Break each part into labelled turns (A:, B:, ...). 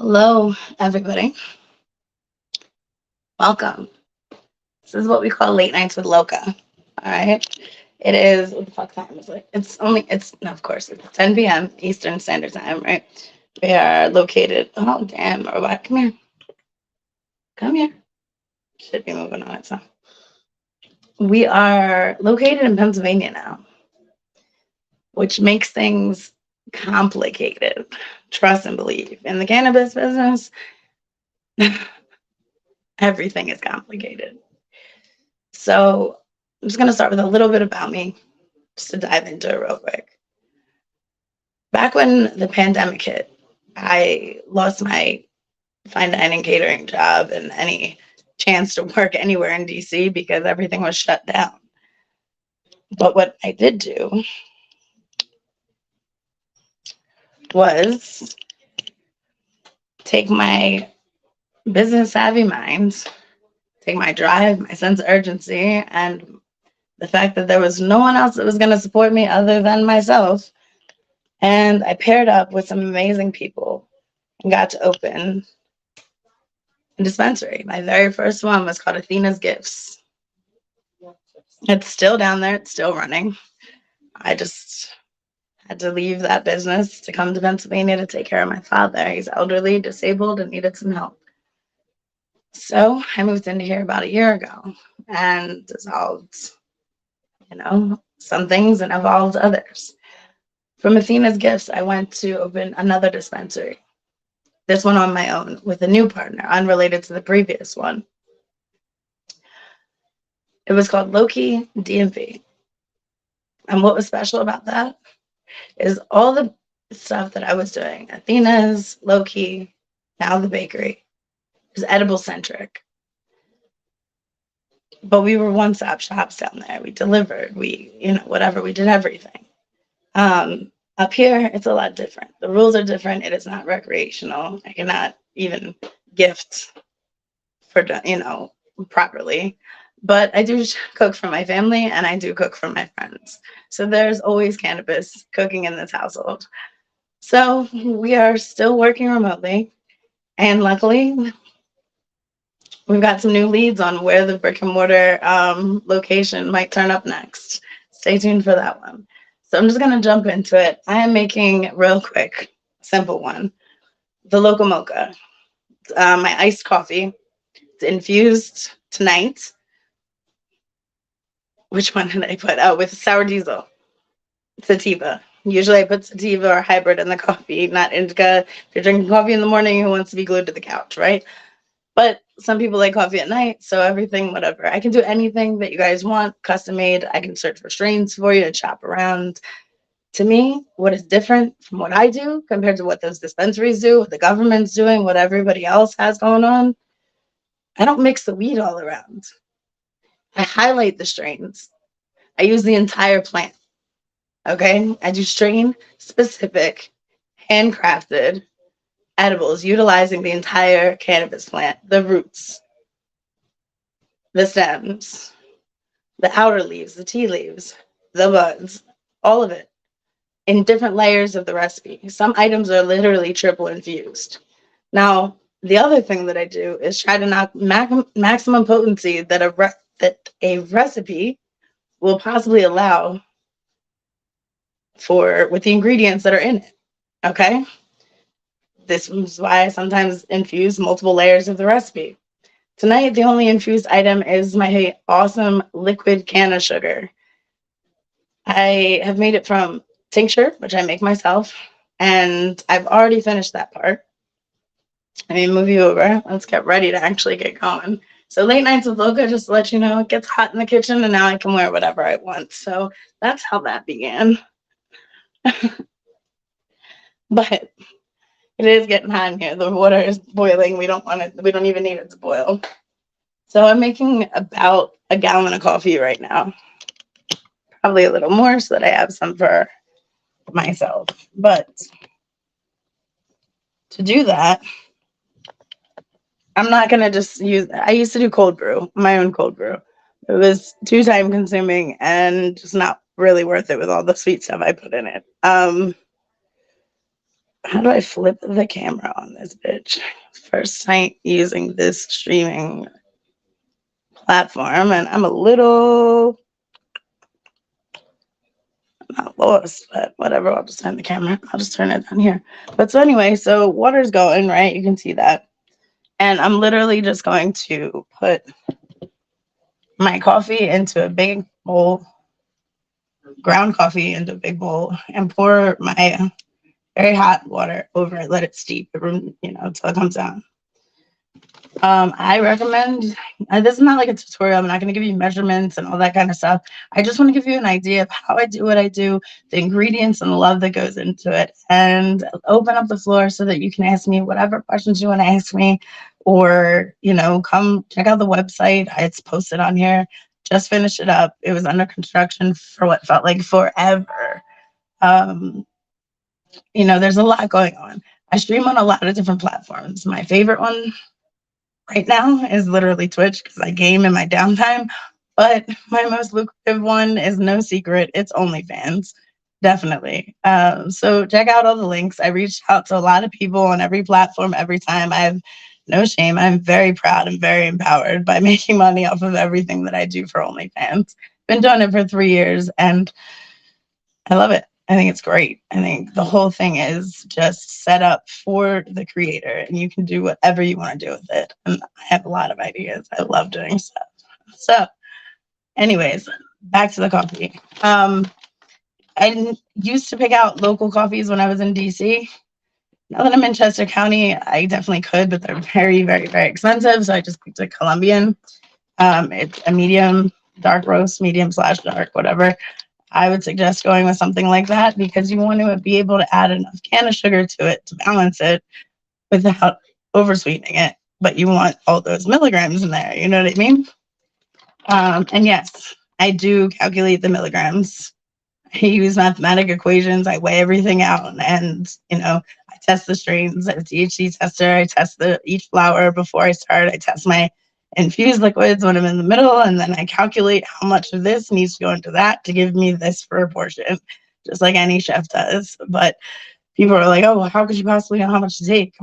A: Hello, everybody. Welcome. This is what we call late nights with Loka. All right. It is, what the fuck time is it? No, of course, it's 10 p.m. Eastern Standard Time, right? We are located, oh, damn, robot, come here. Come here. Should be moving on it, so. We are located in Pennsylvania now, which makes things complicated. Trust and believe. In the cannabis business, everything is complicated. So I'm just going to start with a little bit about me, just to dive into it real quick. Back when the pandemic hit, I lost my fine dining catering job and any chance to work anywhere in DC because everything was shut down. But what I did do was take my business savvy mind, take my drive, my sense of urgency, and the fact that there was no one else that was going to support me other than myself. And I paired up with some amazing people and got to open a dispensary. My very first one was called Athena's Gifts. It's still down there, it's still running. I just had to leave that business to come to Pennsylvania to take care of my father. He's elderly, disabled, and needed some help. So I moved into here about a year ago and dissolved, some things and evolved others. From Athena's Gifts, I went to open another dispensary. This one on my own with a new partner, unrelated to the previous one. It was called Loki DMV. And what was special about that is all the stuff that I was doing, Athena's, Loki, now the bakery, is edible centric. But we were one-stop shops down there. We delivered, whatever, we did everything. Up here, it's a lot different. The rules are different. It is not recreational. I cannot even gift properly. But I do cook for my family and I do cook for my friends. So there's always cannabis cooking in this household. So we are still working remotely. And luckily, we've got some new leads on where the brick and mortar location might turn up next. Stay tuned for that one. So I'm just going to jump into it. I am making real quick, simple one, the Loco Mocha. My iced coffee. It's infused tonight. Which one did I put? Oh, with sour diesel. Sativa. Usually I put sativa or hybrid in the coffee, not indica. If you're drinking coffee in the morning, who wants to be glued to the couch, right? But some people like coffee at night, so everything, whatever. I can do anything that you guys want, custom made. I can search for strains for you and shop around. To me, what is different from what I do compared to what those dispensaries do, what the government's doing, what everybody else has going on, I don't mix the weed all around. I highlight the strains. I use the entire plant. Okay? I do strain specific, handcrafted edibles utilizing the entire cannabis plant, the roots, the stems, the outer leaves, the tea leaves, the buds, all of it in different layers of the recipe. Some items are literally triple infused. Now, the other thing that I do is try to knock maximum potency that a recipe will possibly allow for with the ingredients that are in it. Okay? This is why I sometimes infuse multiple layers of the recipe. Tonight, the only infused item is my awesome liquid canna sugar. I have made it from tincture, which I make myself, and I've already finished that part. Let me move you over. Let's get ready to actually get going. So late nights with Loka, just to let you know, it gets hot in the kitchen, and now I can wear whatever I want. So that's how that began. But it is getting hot in here. The water is boiling. We don't even need it to boil. So I'm making about a gallon of coffee right now. Probably a little more so that I have some for myself. But to do that, I'm not going to just I used to do cold brew, my own cold brew. It was too time consuming and just not really worth it with all the sweet stuff I put in it. how do I flip the camera on this bitch? First time using this streaming platform, and I'm a little not lost, but whatever. I'll just turn the camera. I'll just turn it down here. But so anyway, so water's going, right? You can see that. And I'm literally just going to put my coffee into a big bowl, ground coffee into a big bowl, and pour my very hot water over it. Let it steep, until it comes down. I recommend, this is not like a tutorial. I'm not going to give you measurements and all that kind of stuff. I just want to give you an idea of how I do what I do, the ingredients and the love that goes into it, and open up the floor so that you can ask me whatever questions you want to ask me, or, come check out the website. It's posted on here. Just finished it up. It was under construction for what felt like forever. Um, there's a lot going on. I stream on a lot of different platforms. My favorite one right now is literally Twitch because I game in my downtime. But my most lucrative one is no secret. It's OnlyFans. Definitely. So check out all the links. I reached out to a lot of people on every platform every time. I have no shame. I'm very proud and very empowered by making money off of everything that I do for OnlyFans. Been doing it for 3 years and I love it. I think it's great. I think the whole thing is just set up for the creator and you can do whatever you want to do with it. And I have a lot of ideas. I love doing stuff. So, anyways, back to the coffee. I used to pick out local coffees when I was in DC. Now that I'm in Chester County, I definitely could, but they're very, very, very expensive. So I just picked a Colombian. It's a medium, dark roast, medium/dark, whatever. I would suggest going with something like that because you want to be able to add enough can of sugar to it to balance it without oversweetening it. But you want all those milligrams in there. You know what I mean? And yes, I do calculate the milligrams. I use mathematic equations. I weigh everything out, and I test the strains. As a THC tester, I test each flower before I start. I test my infused liquids when I'm in the middle, and then I calculate how much of this needs to go into that to give me this proportion, just like any chef does. But people are like, "Oh, well, how could you possibly know how much to take?"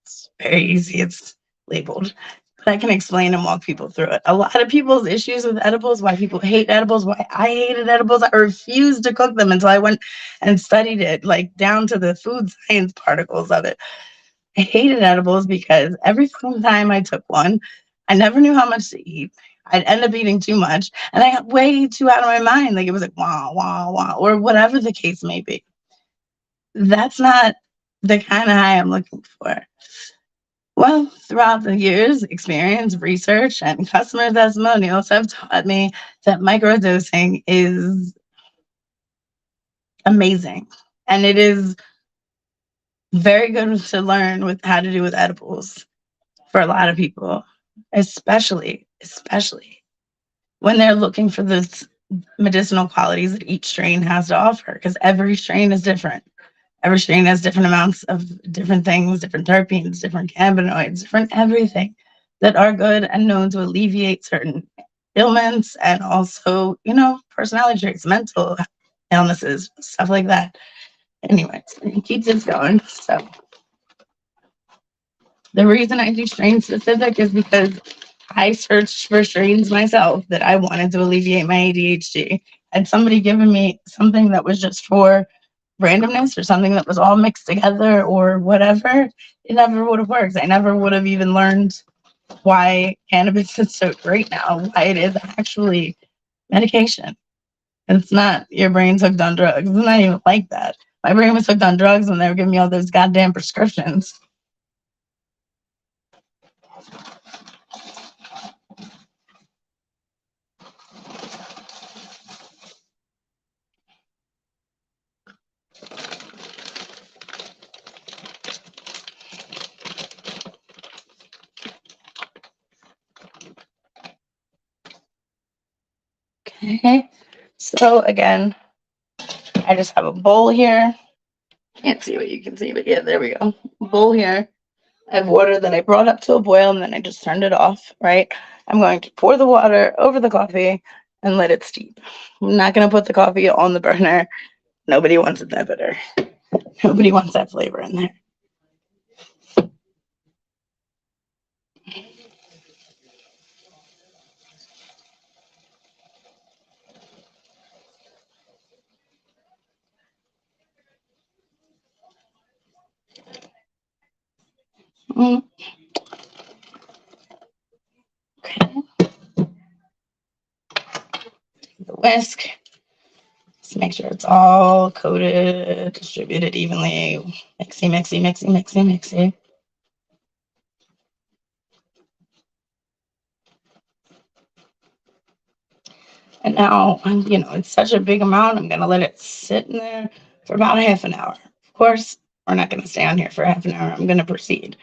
A: It's very easy. It's labeled. But I can explain and walk people through it. A lot of people's issues with edibles, why people hate edibles, why I hated edibles, I refused to cook them until I went and studied it, like down to the food science particles of it. I hated edibles because every single time I took one, I never knew how much to eat. I'd end up eating too much, and I got way too out of my mind. Like it was like, wow, wow, wow, or whatever the case may be. That's not the kind of high I'm looking for. Well, throughout the years, experience, research, and customer testimonials have taught me that microdosing is amazing. And it is very good to learn with how to do with edibles for a lot of people, especially when they're looking for the medicinal qualities that each strain has to offer, because every strain is different. Every strain has different amounts of different things, different terpenes, different cannabinoids, different everything that are good and known to alleviate certain ailments and also, personality traits, mental illnesses, stuff like that. Anyways, keep this going. So the reason I do strain specific is because I searched for strains myself that I wanted to alleviate my ADHD. And somebody given me something that was just for randomness or something that was all mixed together or whatever, it never would have worked. I never would have even learned why cannabis is so great now, why it is actually medication. It's not your brain's hooked on drugs. It's not even like that. My brain was hooked on drugs when they were giving me all those goddamn prescriptions. Okay. So again, I just have a bowl here. Can't see what you can see, but yeah, there we go. Bowl here. I have water that I brought up to a boil and then I just turned it off, right? I'm going to pour the water over the coffee and let it steep. I'm not going to put the coffee on the burner. Nobody wants it that bitter. Nobody wants that flavor in there. Mm, okay. The whisk. Just make sure it's all coated, distributed evenly. Mixy, mixy, mixy, mixy, mixy. And now, it's such a big amount. I'm going to let it sit in there for about a half an hour. Of course, we're not going to stay on here for half an hour. I'm going to proceed.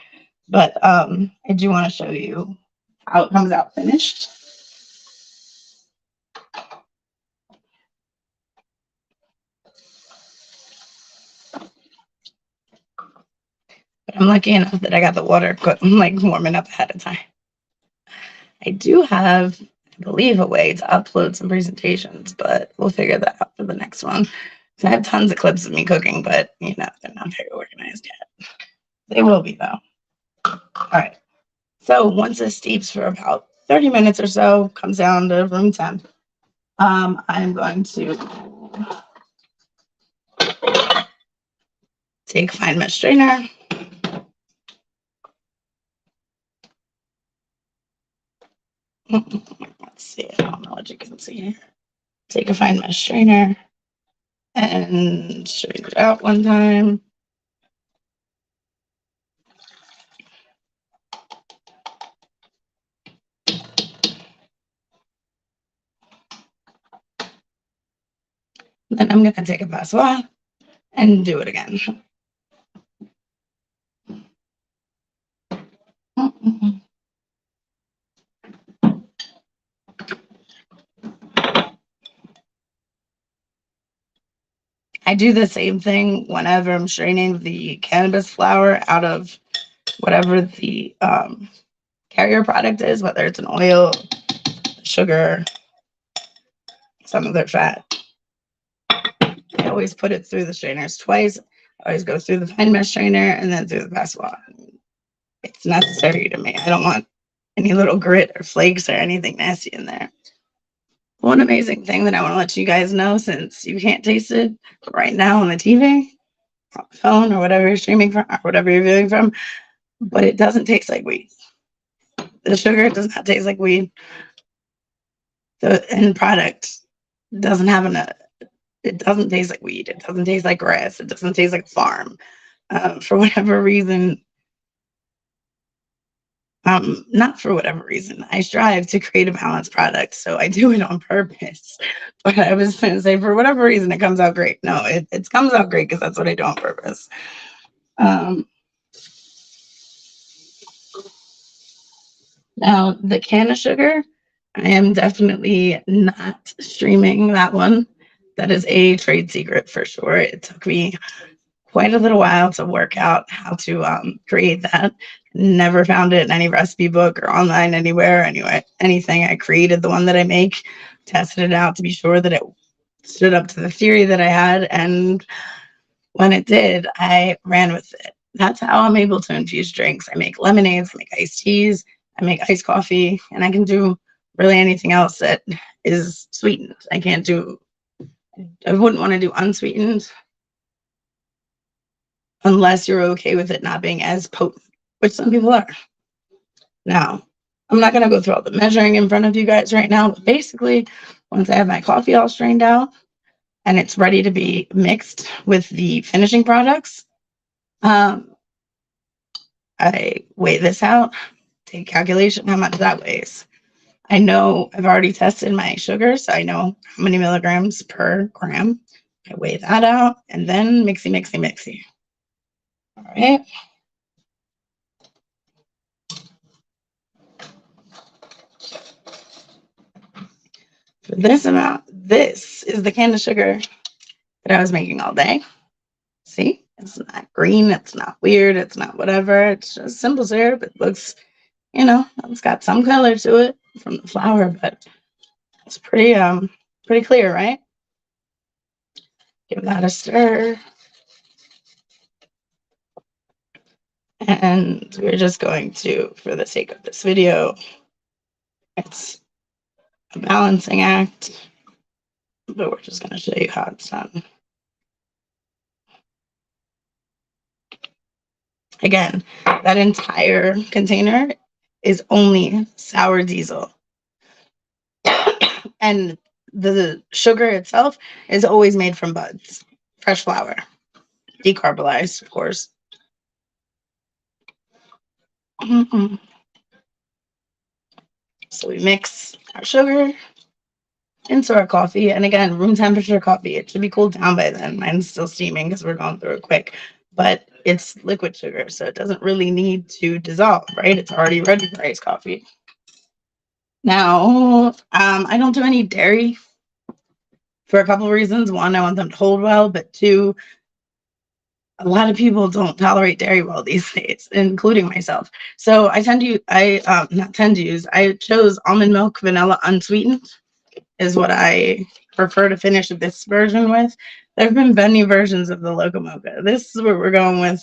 A: But I do want to show you how it comes out finished. But I'm lucky enough that I got the water warming up ahead of time. I do have, I believe, a way to upload some presentations, but we'll figure that out for the next one. So I have tons of clips of me cooking, but they're not very organized yet. They will be though. All right. So once it steeps for about 30 minutes or so, comes down to room temp, I'm going to take a fine mesh strainer. Let's see. I don't know what you can see here. Take a fine mesh strainer and strain it out one time. Then I'm going to take a passoire and do it again. I do the same thing whenever I'm straining the cannabis flower out of whatever the carrier product is, whether it's an oil, sugar, some other fat. I always put it through the strainers twice. I always go through the fine mesh strainer and then through the passoire. It's necessary to me. I don't want any little grit or flakes or anything nasty in there. One amazing thing that I want to let you guys know, since you can't taste it right now on the TV, on the phone, or whatever you're streaming from, or whatever you're viewing from, but it doesn't taste like weed. The sugar does not taste like weed. The end product doesn't have it doesn't taste like weed. It doesn't taste like grass. It doesn't taste like farm. For whatever reason, not for whatever reason, I strive to create a balanced product, so I do it on purpose. But I was going to say, for whatever reason, it comes out great. No, it comes out great because that's what I do on purpose. Now, the can of sugar, I am definitely not streaming that one. That is a trade secret for sure. It took me quite a little while to work out how to create that. Never found it in any recipe book or online anywhere. Anyway, anything. I created the one that I make, tested it out to be sure that it stood up to the theory that I had. And when it did, I ran with it. That's how I'm able to infuse drinks. I make lemonades, I make iced teas, I make iced coffee, and I can do really anything else that is sweetened. I wouldn't want to do unsweetened unless you're okay with it not being as potent, which some people are. Now, I'm not going to go through all the measuring in front of you guys right now, but basically, once I have my coffee all strained out and it's ready to be mixed with the finishing products, I weigh this out, take a calculation how much that weighs. I know I've already tested my sugar, so I know how many milligrams per gram. I weigh that out, and then mixy, mixy, mixy. All right. For this amount, this is the can of sugar that I was making all day. See, it's not green, it's not weird, it's not whatever. It's just simple syrup. It looks, it's got some color to it from the flour, but it's pretty clear, right? Give that a stir. And we're just going to, for the sake of this video, it's a balancing act, but we're just going to show you how it's done. Again, that entire container is only sour diesel. And the sugar itself is always made from buds, fresh flour, decarbonized, of course. So we mix our sugar into our coffee. And again, room temperature coffee. It should be cooled down by then. Mine's still steaming because we're going through it quick. But it's liquid sugar, so it doesn't really need to dissolve, right? It's already ready for iced coffee. Now, I don't do any dairy for a couple of reasons. One, I want them to hold well, but two, a lot of people don't tolerate dairy well these days, including myself. So I chose almond milk, vanilla, unsweetened is what I prefer to finish this version with. There have been many versions of the Loka Mocha. This is what we're going with.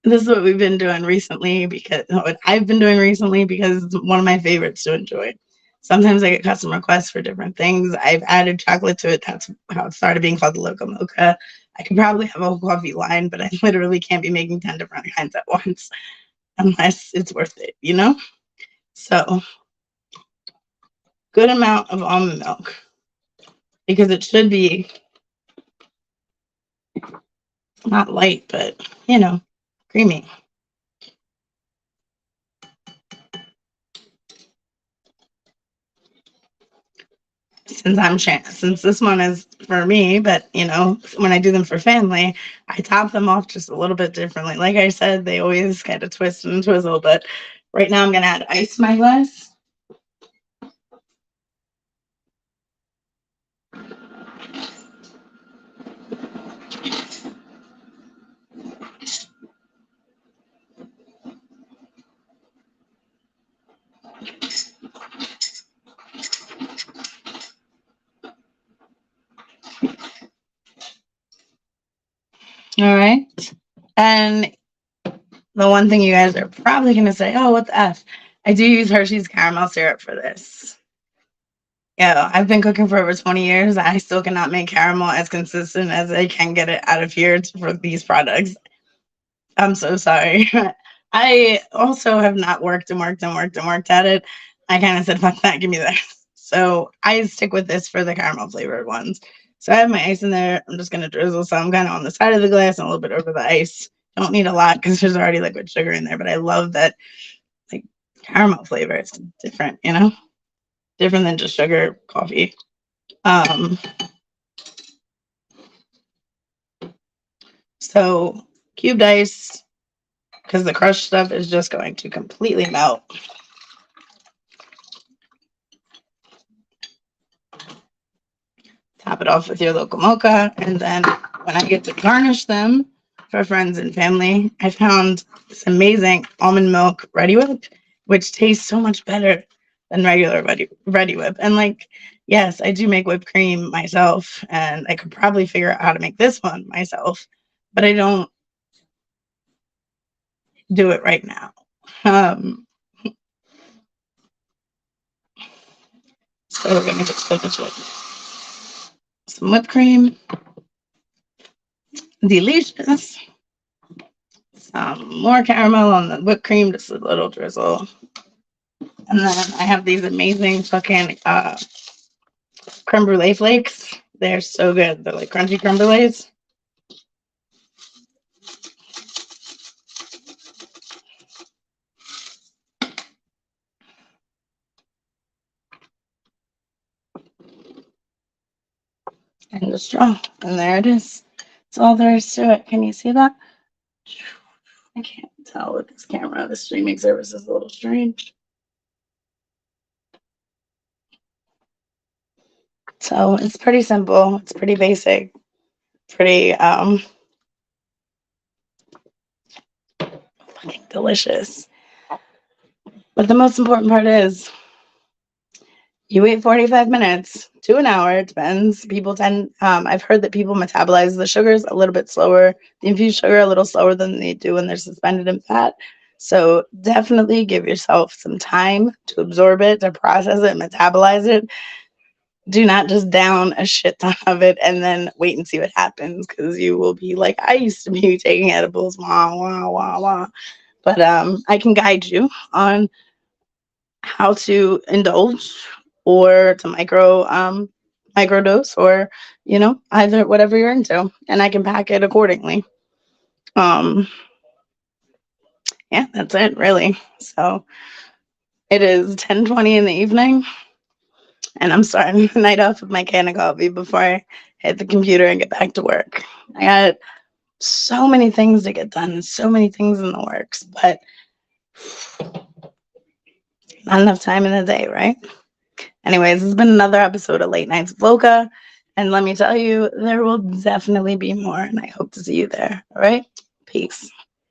A: This is what we've been doing recently what I've been doing recently because it's one of my favorites to enjoy. Sometimes I get custom requests for different things. I've added chocolate to it. That's how it started being called the Loka Mocha. I could probably have a whole coffee line, but I literally can't be making 10 different kinds at once unless it's worth it, you know? So, good amount of almond milk because it should be not light, but, creamy. Since this one is for me, but when I do them for family, I top them off just a little bit differently. Like I said, they always kind of twist and twizzle, but right now I'm gonna add ice to my glass. All right. And the one thing you guys are probably going to say, oh, what the F? I do use Hershey's caramel syrup for this. Yeah, I've been cooking for over 20 years. I still cannot make caramel as consistent as I can get it out of here for these products. I'm so sorry. I also have not worked at it. I kind of said, fuck that, give me that. So I stick with this for the caramel flavored ones. So I have my ice in there. I'm just going to drizzle some kind of on the side of the glass and a little bit over the ice. Don't need a lot because there's already liquid sugar in there, but I love that like caramel flavor. It's different, different than just sugar coffee. So cubed ice, because the crushed stuff is just going to completely melt. Top it off with your local mocha. And then when I get to garnish them for friends and family, I found this amazing almond milk Ready Whip, which tastes so much better than regular Ready Whip. And yes, I do make whipped cream myself, and I could probably figure out how to make this one myself, but I don't do it right now. So we're going to just finish with some whipped cream. Delicious. Some more caramel on the whipped cream, just a little drizzle. And then I have these amazing fucking creme brulee flakes. They're so good. They're like crunchy creme brulees. And the straw. And there it is. That's all there is to it. Can you see that? I can't tell with this camera. The streaming service is a little strange. So it's pretty simple. It's pretty basic. Pretty fucking delicious. But the most important part is You wait 45 minutes to an hour, it depends. People tend, I've heard that people metabolize the sugars a little bit slower, the infused sugar a little slower than they do when they're suspended in fat. So definitely give yourself some time to absorb it, to process it, metabolize it. Do not just down a shit ton of it and then wait and see what happens, because you will be like, I used to be taking edibles, wah, wah, wah, wah. But I can guide you on how to indulge or to microdose, or either whatever you're into, and I can pack it accordingly. um yeah, that's it really. So it is 10:20 in the evening, and I'm starting the night off with my can of coffee before I hit the computer and get back to work. I got so many things to get done, so many things in the works, but not enough time in the day, right? Anyways, this has been another episode of Late Nights with Loka. And let me tell you, there will definitely be more. And I hope to see you there. All right. Peace.